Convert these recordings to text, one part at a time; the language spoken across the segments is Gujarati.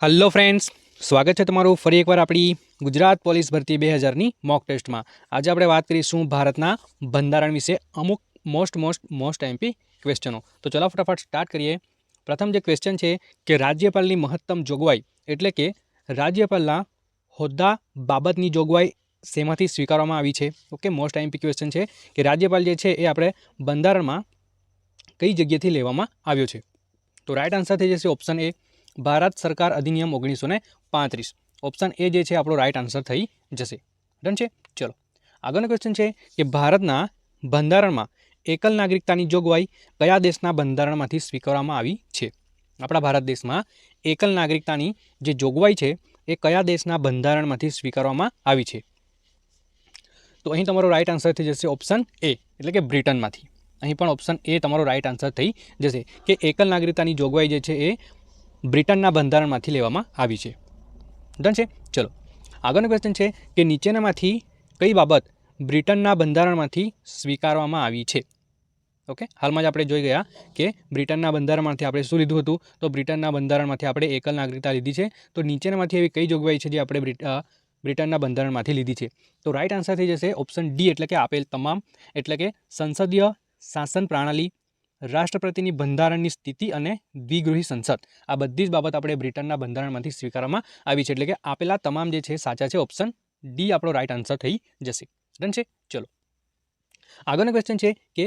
હલો ફ્રેન્ડ્સ, સ્વાગત છે તમારું ફરી એકવાર આપણી ગુજરાત પોલીસ ભરતી 2000ની મોક ટેસ્ટમાં। આજે આપણે વાત કરીશું ભારતના બંધારણ વિશે અમુક મોસ્ટ એમપી ક્વેશ્ચનો। તો ચલો ફટાફટ સ્ટાર્ટ કરીએ। પ્રથમ જે ક્વેશ્ચન છે કે રાજ્યપાલની મહત્તમ જોગવાઈ એટલે કે રાજ્યપાલના હોદ્દા બાબતની જોગવાઈ શેમાંથી સ્વીકારવામાં આવી છે। ઓકે, મોસ્ટ એમપી ક્વેશ્ચન છે કે રાજ્યપાલ જે છે એ આપણે બંધારણમાં કઈ જગ્યાથી લેવામાં આવ્યો છે। તો રાઈટ આન્સર થઈ જશે ઓપ્શન એ, ભારત સરકાર અધિનિયમ 1935। ઓપ્શન એ જે છે આપણો રાઈટ આન્સર થઈ જશે। ડન છે। ચલો આગળનો ક્વેશ્ચન છે કે ભારતના બંધારણમાં એકલ નાગરિકતાની જોગવાઈ કયા દેશના બંધારણમાંથી સ્વીકારવામાં આવી છે। આપણા ભારત દેશમાં એકલ નાગરિકતાની જે જોગવાઈ છે એ કયા દેશના બંધારણમાંથી સ્વીકારવામાં આવી છે। તો અહીં તમારો રાઈટ આન્સર થઈ જશે ઓપ્શન એ એટલે કે બ્રિટનમાંથી। અહીં પણ ઓપ્શન એ તમારો રાઈટ આન્સર થઈ જશે કે એકલ નાગરિકતાની જોગવાઈ જે છે એ બ્રિટનના બંધારણમાંથી લેવામાં આવી છે। ડન છે। ચલો આગળનો ક્વેશ્ચન છે કે નીચેનામાંથી કઈ બાબત બ્રિટનના બંધારણમાંથી સ્વીકારવામાં આવી છે। ઓકે, હાલમાં જ આપણે જોઈ ગયા કે બ્રિટનના બંધારણમાંથી આપણે શું લીધું હતું, તો બ્રિટનના બંધારણમાંથી આપણે એકલ નાગરિકતા લીધી છે। તો નીચેનામાંથી એવી કઈ જોગવાઈ છે જે આપણે બ્રિટનના બંધારણમાંથી લીધી છે। તો રાઈટ આન્સર થઈ જશે ઓપ્શન ડી એટલે કે આપેલ તમામ, એટલે કે સંસદીય શાસન પ્રણાલી, રાષ્ટ્રપતિની બંધારણની સ્થિતિ અને દ્વિગૃહી સંસદ, આ બધી જ બાબત આપણે બ્રિટનના બંધારણમાંથી સ્વીકારવામાં આવી છે। એટલે કે આપેલા તમામ જે છે સાચા છે, ઓપ્શન ડી આપણો રાઈટ આન્સર થઈ જશે। ડન છે। ચલો આગળનો ક્વેશ્ચન છે કે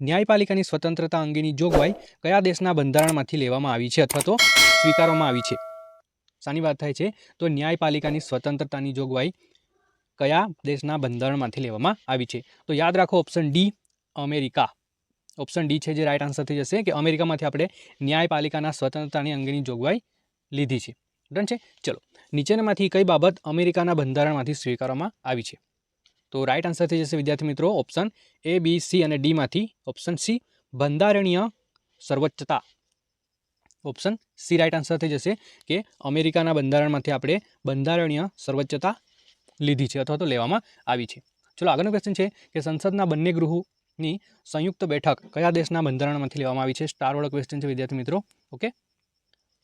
ન્યાયપાલિકાની સ્વતંત્રતા અંગેની જોગવાઈ કયા દેશના બંધારણમાંથી લેવામાં આવી છે અથવા તો સ્વીકારવામાં આવી છે। શાની વાત થાય છે, તો ન્યાયપાલિકાની સ્વતંત્રતાની જોગવાઈ કયા દેશના બંધારણમાંથી લેવામાં આવી છે। તો યાદ રાખો option D America, option D છે જે રાઈટ આન્સર થઈ જશે કે અમેરિકામાંથી આપણે ન્યાયપાલિકાના સ્વતંત્રતાની અંગેની જોગવાઈ લીધી છે। ડન છે। ચલો નીચેનામાંથી કઈ બાબત અમેરિકાના બંધારણમાંથી સ્વીકારવામાં આવી છે। તો રાઈટ આન્સર થઈ જશે વિદ્યાર્થી મિત્રો ઓપ્શન એ, બી, સી અને ડીમાંથી ઓપ્શન સી બંધારણીય સર્વોચ્ચતા। ઓપ્શન સી રાઈટ આન્સર થઈ જશે કે અમેરિકાના બંધારણમાંથી આપણે બંધારણીય સર્વોચ્ચતા લીધી છે અથવા તો લેવામાં આવી છે। ચલો આગળનો ક્વેશ્ચન છે કે સંસદના બંને ગૃહોની સંયુક્ત બેઠક કયા દેશના બંધારણમાંથી લેવામાં આવી છે। સ્ટારવાળો ક્વેશ્ચન છે વિદ્યાર્થી મિત્રો। ઓકે,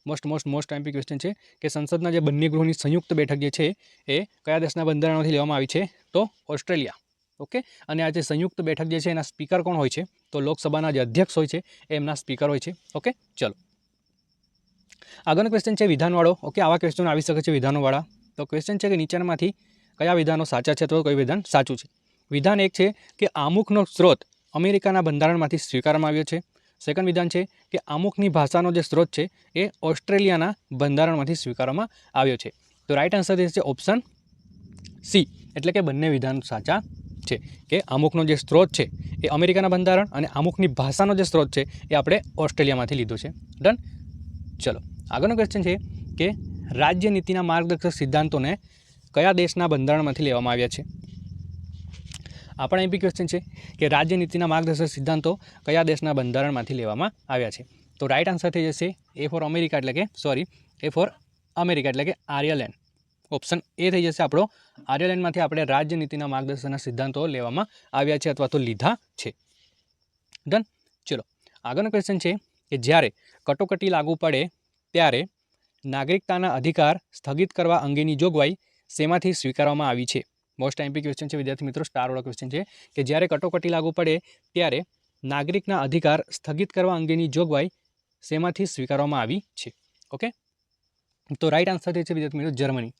મોસ્ટ એમપી ક્વેશ્ચન છે કે સંસદના જે બંને ગૃહોની સંયુક્ત બેઠક જે છે એ કયા દેશના બંધારણમાંથી લેવામાં આવી છે, તો ઓસ્ટ્રેલિયા। ઓકે, અને આ જે સંયુક્ત બેઠક જે છે એના સ્પીકર કોણ હોય છે, તો લોકસભાના જે અધ્યક્ષ હોય છે એ એમના સ્પીકર હોય છે। ઓકે, ચલો આગળનો ક્વેશ્ચન છે વિધાનવાળો। ઓકે, આવા ક્વેશ્ચન આવી શકે છે વિધાનોવાળા। તો ક્વેશ્ચન છે કે નીચેનામાંથી કયા વિધાનો સાચા છે, તો કયું વિધાન સાચું છે। વિધાન એક છે કે આમુખનો સ્ત્રોત અમેરિકાના બંધારણમાંથી સ્વીકારવામાં આવ્યો છે। સેકન્ડ વિધાન છે કે આમુખની ભાષાનો જે સ્ત્રોત છે એ ઓસ્ટ્રેલિયાના બંધારણમાંથી સ્વીકારવામાં આવ્યો છે। તો રાઈટ આન્સર છે ઓપ્શન સી એટલે કે બંને વિધાન સાચા છે કે આમુખનો જે સ્ત્રોત છે એ અમેરિકાના બંધારણ અને આમુખની ભાષાનો જે સ્ત્રોત છે એ આપણે ઓસ્ટ્રેલિયામાંથી લીધો છે। ડન। ચલો આગળનો ક્વેશ્ચન છે કે રાજ્ય નીતિના માર્ગદર્શક સિદ્ધાંતોને કયા દેશના બંધારણમાંથી લેવામાં આવ્યા છે। આપણા એમપી ક્વેશ્ચન છે કે રાજ્ય નીતિના માર્ગદર્શક સિદ્ધાંતો કયા દેશના બંધારણમાંથી લેવામાં આવ્યા છે। તો રાઈટ આન્સર થઈ જશે એ ફોર અમેરિકા એટલે કે આયર્લેન્ડ। ઓપ્શન એ થઈ જશે આપણો આયર્લેન્ડમાંથી આપણે રાજ્ય નીતિના માર્ગદર્શનના સિદ્ધાંતો લેવામાં આવ્યા છે અથવા તો લીધા છે। ડન। ચલો આગળનો ક્વેશ્ચન છે કે જ્યારે કટોકટી લાગુ પડે ત્યારે નાગરિકતાના અધિકાર સ્થગિત કરવા અંગેની જોગવાઈ શેમાંથી સ્વીકારવામાં આવી છે। મોસ્ટ એમપી ક્વેશ્ચન છે વિદ્યાર્થી મિત્રો, સ્ટારવાળો ક્વેશ્ચન છે કે જ્યારે કટોકટી લાગુ પડે ત્યારે નાગરિકના અધિકાર સ્થગિત કરવા અંગેની જોગવાઈ શેમાંથી સ્વીકારવામાં આવી છે। ઓકે, તો રાઈટ આન્સર થઈ છે વિદ્યાર્થી મિત્રો Germany.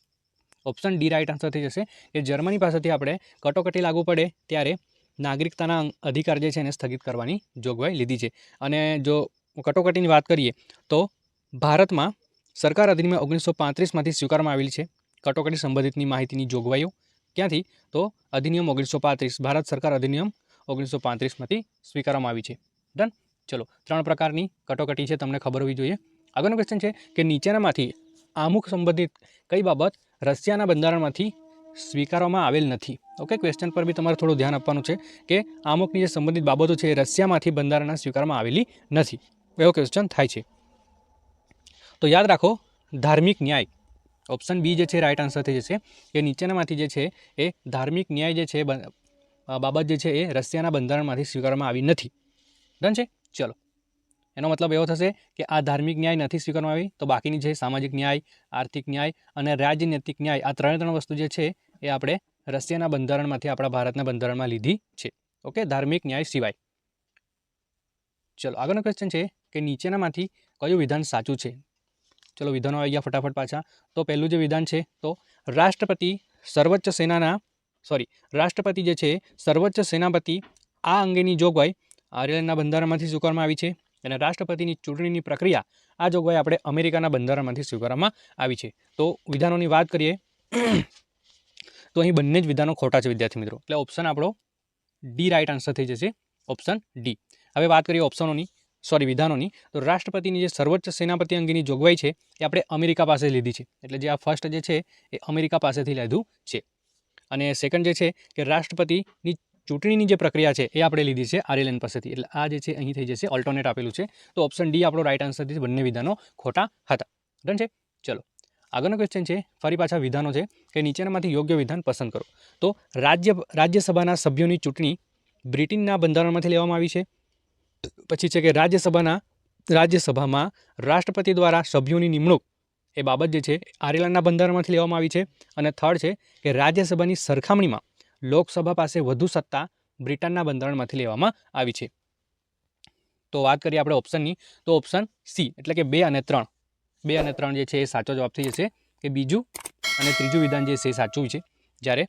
Option D right answer થઈ જશે કે જર્મની પાસેથી આપણે કટોકટી લાગુ પડે ત્યારે નાગરિકતાના અધિકાર જે છે એને સ્થગિત કરવાની જોગવાઈ લીધી છે। અને જો કટોકટીની વાત કરીએ તો ભારતમાં સરકાર અધિનિયમ 1935માંથી સ્વીકારવામાં આવેલી છે કટોકટી સંબંધિતની માહિતીની જોગવાઈઓ। ક્યાંથી, તો અધિનિયમ 1935, ભારત સરકાર અધિનિયમ 1935માંથી સ્વીકારવામાં આવી છે। ડન। ચલો 3 પ્રકારની કટોકટી છે, તમને ખબર હોવી જોઈએ। આગળનો ક્વેશ્ચન છે કે નીચેનામાંથી આમુખ સંબંધિત કઈ બાબત રશિયાના બંધારણમાંથી સ્વીકારવામાં આવેલ નથી। ઓકે, ક્વેશ્ચન પર બી તમારે થોડું ધ્યાન આપવાનું છે કે આમુખની જે સંબંધિત બાબતો છે એ રશિયામાંથી બંધારણના સ્વીકારવામાં આવેલી નથી, એવો ક્વેશ્ચન થાય છે। તો યાદ રાખો ધાર્મિક ન્યાય, ઓપ્શન બી જે છે રાઈટ આન્સર થઈ જશે કે નીચેનામાંથી જે છે એ ધાર્મિક ન્યાય જે છે બાબત જે છે એ રશિયાના બંધારણમાંથી સ્વીકારવામાં આવી નથી। ડન છે। ચલો એનો મતલબ એવો થશે કે આ ધાર્મિક ન્યાય નથી સ્વીકારવામાં આવી, તો બાકીની જે સામાજિક ન્યાય, આર્થિક ન્યાય અને રાજનૈતિક ન્યાય, આ ત્રણ વસ્તુ જે છે એ આપણે રશિયાના બંધારણમાંથી આપણા ભારતના બંધારણમાં લીધી છે. ઓકે, ધાર્મિક ન્યાય સિવાય. ચલો આગળનો ક્વેશ્ચન છે કે નીચેનામાંથી કયું વિધાન સાચું છે? ચલો વિધાનો આવી ગયા ફટાફટ પાછા. તો પહેલું જે વિધાન છે તો રાષ્ટ્રપતિ જે છે સર્વોચ્ચ સેનાપતિ આ અંગેની જોગવાઈ આયર્લેન્ડના બંધારણમાંથી સ્વીકારવામાં આવી છે, અને રાષ્ટ્રપતિની ચૂંટણીની પ્રક્રિયા આ જોગવાઈ આપણે અમેરિકાના બંધારણમાંથી સ્વીકારવામાં આવી છે. તો વિધાનોની વાત કરીએ તો અહીં બંને જ વિધાનો ખોટા છે વિદ્યાર્થી મિત્રો, એટલે ઓપ્શન આપણો ડી રાઇટ આન્સર થઈ જશે, ઓપ્શન ડી. હવે વાત કરીએ વિધાનોની, તો રાષ્ટ્રપતિની જે સર્વોચ્ચ સેનાપતિ અંગેની જોગવાઈ છે એ આપણે અમેરિકા પાસે લીધી છે, એટલે જે આ ફર્સ્ટ જે છે એ અમેરિકા પાસેથી લીધું છે. અને સેકન્ડ જે છે કે રાષ્ટ્રપતિની ચૂંટણીની જે પ્રક્રિયા છે એ આપણે લીધી છે આયર્લેન્ડ પાસેથી, એટલે આ જે છે અહીં થઈ જશે, ઓલ્ટરનેટ આપેલું છે. તો ઓપ્શન ડી આપણો રાઇટ આન્સર છે, બંને વિધાનો ખોટા હતા. ડન છે. ચલો આગળનો ક્વેશ્ચન છે, ફરી પાછા વિધાનો છે કે નીચેનામાંથી યોગ્ય વિધાન પસંદ કરો. તો રાજ્યસભાના સભ્યોની ચૂંટણી બ્રિટનના બંધારણમાંથી લેવામાં આવી છે. પછી છે કે રાજ્યસભામાં રાષ્ટ્રપતિ દ્વારા સભ્યોની નિમણૂક એ બાબત જે છે આયર્લેન્ડના બંધારણમાંથી લેવામાં આવી છે. અને થર્ડ છે કે રાજ્યસભાની સરખામણીમાં લોકસભા પાસે વધુ સત્તા બ્રિટનના બંધારણમાંથી લેવામાં આવી છે. તો વાત કરીએ આપણે ઓપ્શનની, તો ઓપ્શન સી એટલે કે 2 અને 3 જે છે એ સાચો જવાબ થઈ જશે, કે બીજું અને ત્રીજું વિધાન જે છે એ સાચું છે. જ્યારે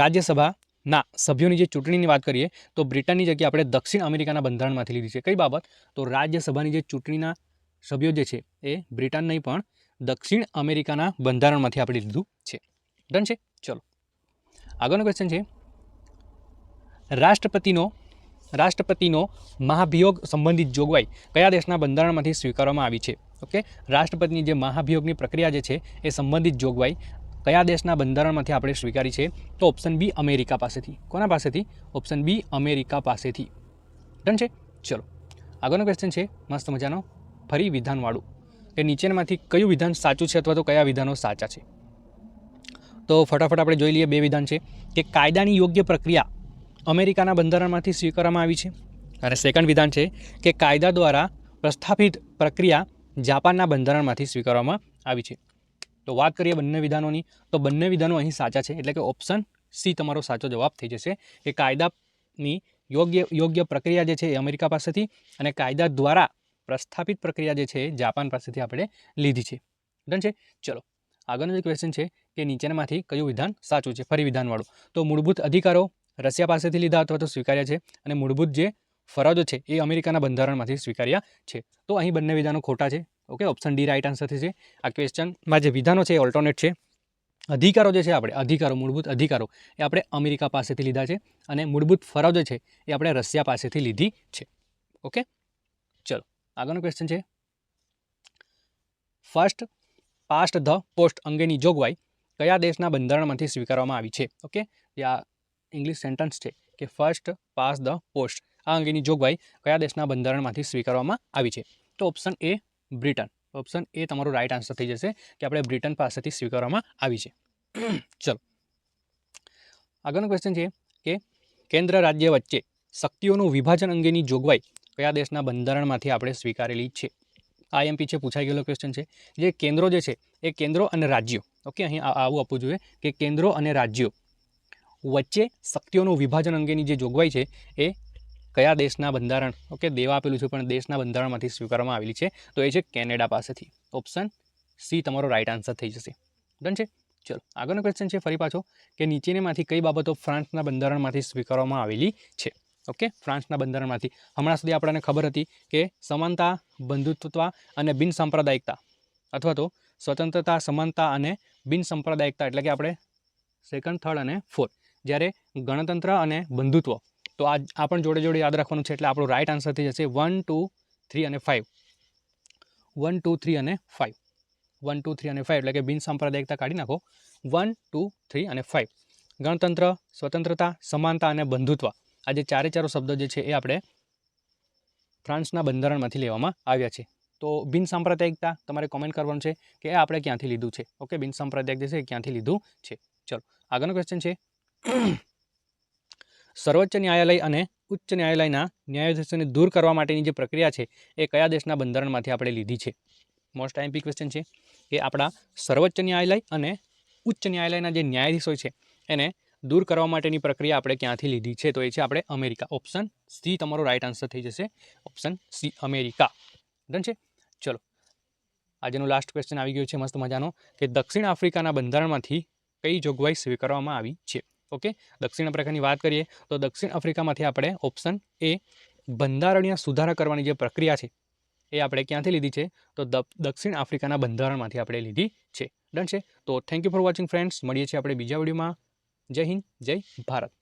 રાજ્યસભાના સભ્યોની જે ચૂંટણીની વાત કરીએ તો બ્રિટનની જગ્યાએ આપણે દક્ષિણ અમેરિકાના બંધારણમાંથી લીધી છે. કઈ બાબત? તો રાજ્યસભાની જે ચૂંટણીના સભ્યો જે છે એ બ્રિટન નહીં પણ દક્ષિણ અમેરિકાના બંધારણમાંથી આપણે લીધું છે. ડન છે. ચલો આગળનો ક્વેશ્ચન છે, રાષ્ટ્રપતિનો મહાભિયોગ સંબંધિત જોગવાઈ કયા દેશના બંધારણમાંથી સ્વીકારવામાં આવી છે? ઓકે, રાષ્ટ્રપતિની જે મહાભિયોગની પ્રક્રિયા જે છે એ સંબંધિત જોગવાઈ કયા દેશના બંધારણમાંથી આપણે સ્વીકારી છે? તો ઓપ્શન બી અમેરિકા પાસેથી. કોના પાસેથી? ઓપ્શન બી અમેરિકા પાસેથી. ડન છે. ચલો આગળનો ક્વેશ્ચન છે મસ્ત મજાનો, ફરી વિધાનવાળું, કે નીચેનામાંથી કયું વિધાન સાચું છે અથવા તો કયા વિધાનો સાચા છે? તો ફટાફટ આપણે જોઈ લઈએ. બે વિધાન છે કે કાયદાની યોગ્ય પ્રક્રિયા અમેરિકાના બંધારણમાંથી સ્વીકારવામાં આવી છે, અને સેકન્ડ વિધાન છે કે કાયદા દ્વારા પ્રસ્થાપિત પ્રક્રિયા જાપાનના બંધારણમાંથી સ્વીકારવામાં આવી છે. તો વાત કરીએ બંને વિધાનોની, તો બંને વિધાનો અહીં સાચા છે, એટલે કે ઓપ્શન સી તમારો સાચો જવાબ થઈ જશે, કે કાયદાની યોગ્ય પ્રક્રિયા જે છે એ અમેરિકા પાસેથી અને કાયદા દ્વારા પ્રસ્થાપિત પ્રક્રિયા જે છે એ જાપાન પાસેથી આપણે લીધી છે. ડન છે. ચલો આગળનો જે ક્વેશ્ચન છે કે નીચેનામાંથી કયું વિધાન સાચું છે? ફરી વિધાનવાળું, તો મૂળભૂત અધિકારો રશિયા પાસેથી લીધા અથવા તો સ્વીકાર્યા છે, અને મૂળભૂત જે ફરજો છે એ અમેરિકાના બંધારણમાંથી સ્વીકાર્યા છે. તો અહીં બંને વિધાનો ખોટા છે. Okay, option d right answer થશે. આ ક્વેશ્ચનમાં જે વિધાનો છે એ ઓલ્ટરનેટ છે. અધિકારો જે છે મૂળભૂત અધિકારો એ આપણે અમેરિકા પાસેથી લીધા છે, અને મૂળભૂત ફરજો છે એ આપણે રશિયા પાસેથી લીધી છે. ઓકે, ચલો આગળનો ક્વેશ્ચન છે, ફર્સ્ટ પાસ્ટ ધ પોસ્ટ અંગેની જોગવાઈ કયા દેશના બંધારણમાંથી સ્વીકારવામાં આવી છે? ઓકે, જે આ ઇંગ્લિશ સેન્ટેન્સ છે કે ફર્સ્ટ પાસ ધ પોસ્ટ, આ અંગેની જોગવાઈ કયા દેશના બંધારણમાંથી સ્વીકારવામાં આવી છે? તો option A Britain. Option A તમારો રાઇટ આન્સર થઈ જશે, કે આપણે બ્રિટન પાસેથી સ્વીકારવામાં આવી છે. ચલો આગળનો ક્વેશ્ચન છે કે કેન્દ્ર રાજ્ય વચ્ચે શક્તિઓનું વિભાજન અંગેની જોગવાઈ કયા દેશના બંધારણમાંથી આપણે સ્વીકારેલી છે? આઈએમપી છે, પૂછાઈ ગયેલો ક્વેશ્ચન છે. જે કેન્દ્રો જે છે એ કેન્દ્રો અને રાજ્યો, ઓકે અહીં આવું આપવું જોઈએ કે કેન્દ્રો અને રાજ્યો વચ્ચે શક્તિઓનું વિભાજન અંગેની જે જોગવાઈ છે એ કયા દેશના બંધારણ, ઓકે દેવા આપેલું છે પણ દેશના બંધારણમાંથી સ્વીકારવામાં આવેલી છે? તો એ છે કેનેડા પાસેથી. ઓપ્શન સી તમારો રાઇટ આન્સર થઈ જશે. ડન છે. ચલો આગળનો ક્વેશ્ચન છે ફરી પાછો, કે નીચેનામાંથી કઈ બાબતો ફ્રાન્સના બંધારણમાંથી સ્વીકારવામાં આવેલી છે? ઓકે, ફ્રાન્સના બંધારણમાંથી હમણાં સુધી આપણને ખબર હતી કે સમાનતા, બંધુત્વ અને બિનસાંપ્રદાયિકતા, અથવા તો સ્વતંત્રતા, સમાનતા અને બિનસાંપ્રદાયિકતા, એટલે કે આપણે સેકન્ડ, થર્ડ અને ફોર્થ. જ્યારે ગણતંત્ર અને બંધુત્વ, તો આ પણ જોડે જોડે યાદ રાખવાનું છે, એટલે આપણો રાઇટ આન્સર થઈ જશે 1, 2, 3 અને 5. 1, 2, 3 અને 5. 1, 2, 3 અને 5 એટલે કે બિનસાંપ્રદાયિકતા કાઢી નાખો. 1, 2, 3 અને 5. ગણતંત્ર, સ્વતંત્રતા, સમાનતા અને બંધુત્વ, આ જે ચારે શબ્દો જે છે એ આપણે ફ્રાન્સના બંધારણમાંથી લેવામાં આવ્યા છે. તો બિનસાંપ્રદાયિકતા તમારે કોમેન્ટ કરવાનું છે કે એ આપણે ક્યાંથી લીધું છે. ઓકે, બિનસાંપ્રદાયિક જે છે એ ક્યાંથી લીધું છે. ચલો આગળનો ક્વેશ્ચન છે, સર્વોચ્ચ ન્યાયાલય અને ઉચ્ચ ન્યાયાલયના ન્યાયાધીશોને દૂર કરવા માટેની જે પ્રક્રિયા છે એ કયા દેશના બંધારણમાંથી આપણે લીધી છે? મોસ્ટ આઈએમપી ક્વેશ્ચન છે કે આપણા સર્વોચ્ચ ન્યાયાલય અને ઉચ્ચ ન્યાયાલયના જે ન્યાયાધીશો છે એને દૂર કરવા માટેની પ્રક્રિયા આપણે ક્યાંથી લીધી છે? તો એ છે આપણે અમેરિકા. ઓપ્શન સી તમારો રાઇટ આન્સર થઈ જશે. Option C America. ડન છે. ચલો આજનો લાસ્ટ ક્વેશ્ચન આવી ગયો છે મસ્ત મજાનો કે દક્ષિણ આફ્રિકાના બંધારણમાંથી કઈ જોગવાઈ સ્વીકારવામાં આવી છે? ઓકે, દક્ષિણ આફ્રિકાની વાત કરીએ તો દક્ષિણ આફ્રિકામાંથી આપણે ઓપ્શન એ બંધારણીય સુધારા કરવાની જે પ્રક્રિયા છે એ આપણે ક્યાંથી લીધી છે? તો દક્ષિણ આફ્રિકાના બંધારણમાંથી આપણે લીધી છે. ડન છે. તો thank you for watching friends. મળીએ છીએ આપણે બીજા વિડીયોમાં. જય હિન્દ, જય ભારત.